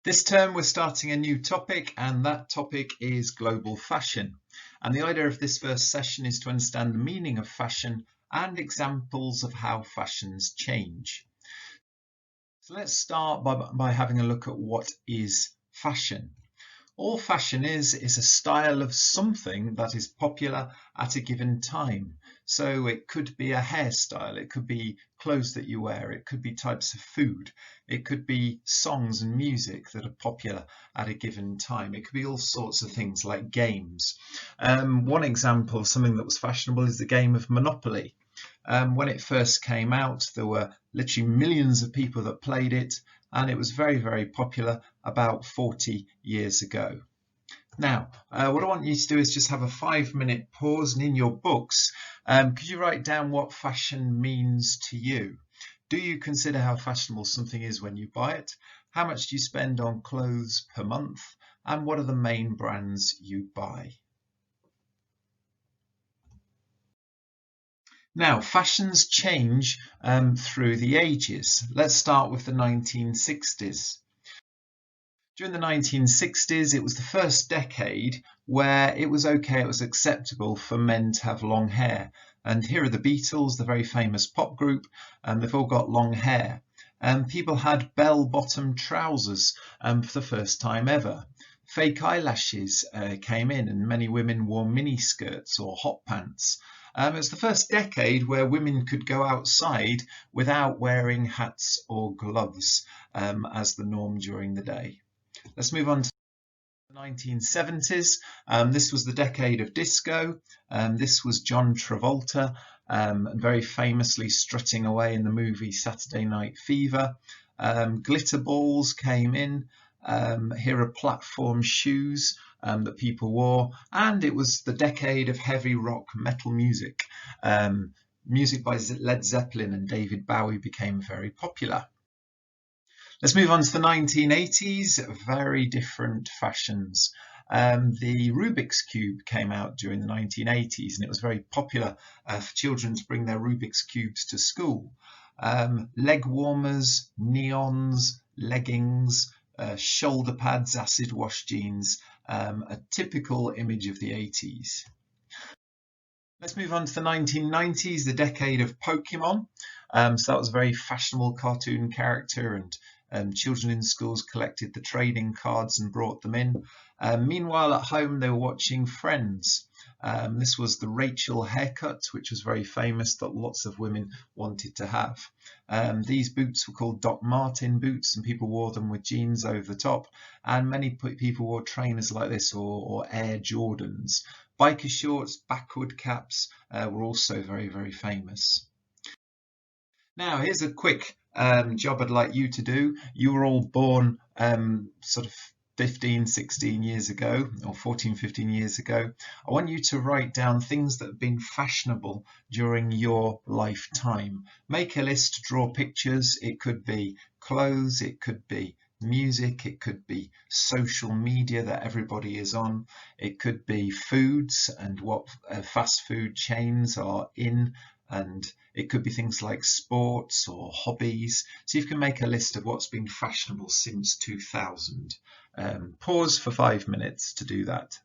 This term we're starting a new topic, and that topic is global fashion. And the idea of this first session is to understand the meaning of fashion and examples of how fashions change. So let's start by having a look at what is fashion. All fashion is a style of something that is popular at a given time. So it could be a hairstyle, it could be clothes that you wear, it could be types of food, it could be songs and music that are popular at a given time. It could be all sorts of things like games. One example of something that was fashionable is the game of Monopoly. When it first came out, there were literally millions of people that played it, and it was very, very popular about 40 years ago. Now, what I want you to do is just have a 5-minute pause, and in your books, could you write down what fashion means to you? Do you consider how fashionable something is when you buy it? How much do you spend on clothes per month? And what are the main brands you buy? Now, fashions change through the ages. Let's start with the 1960s. During the 1960s, it was the first decade where it was okay, it was acceptable for men to have long hair. And here are the Beatles, the very famous pop group, and they've all got long hair. People had bell-bottom trousers for the first time ever. Fake eyelashes came in, and many women wore mini skirts or hot pants. It was the first decade where women could go outside without wearing hats or gloves as the norm during the day. Let's move on to the 1970s. This was the decade of disco. This was John Travolta, very famously strutting away in the movie Saturday Night Fever. Glitter balls came in. Here are platform shoes that people wore, and it was the decade of heavy rock metal music. Music by Led Zeppelin and David Bowie became very popular. Let's move on to the 1980s, very different fashions. The Rubik's Cube came out during the 1980s, and it was very popular for children to bring their Rubik's Cubes to school. Leg warmers, neons, leggings, shoulder pads, acid wash jeans, a typical image of the 80s. Let's move on to the 1990s, the decade of Pokemon. So that was a very fashionable cartoon character, and children in schools collected the trading cards and brought them in. Meanwhile, at home, they were watching Friends. This was the Rachel haircut, which was very famous, that lots of women wanted to have. These boots were called Doc Martin boots, and people wore them with jeans over the top. And many people wore trainers like this, or Air Jordans. Biker shorts, backward caps were also very, very famous. Now, here's a quick job I'd like you to do. You were all born sort of 15, 16 years ago, or 14, 15 years ago. I want you to write down things that have been fashionable during your lifetime. Make a list, draw pictures. It could be clothes, it could be music, it could be social media that everybody is on, it could be foods and what fast food chains are in, and it could be things like sports or hobbies. So you can make a list of what's been fashionable since 2000. Pause for 5 minutes to do that.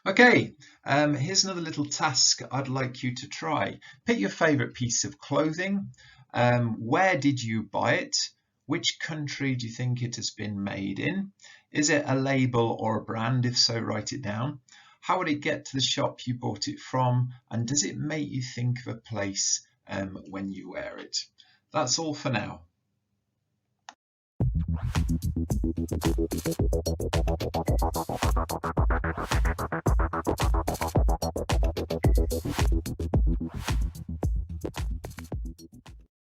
Okay, here's another little task I'd like you to try. Pick your favourite piece of clothing. Where did you buy it? Which country do you think it has been made in? Is it a label or a brand? If so, write it down. How would it get to the shop you bought it from? And does it make you think of a place when you wear it? That's all for now.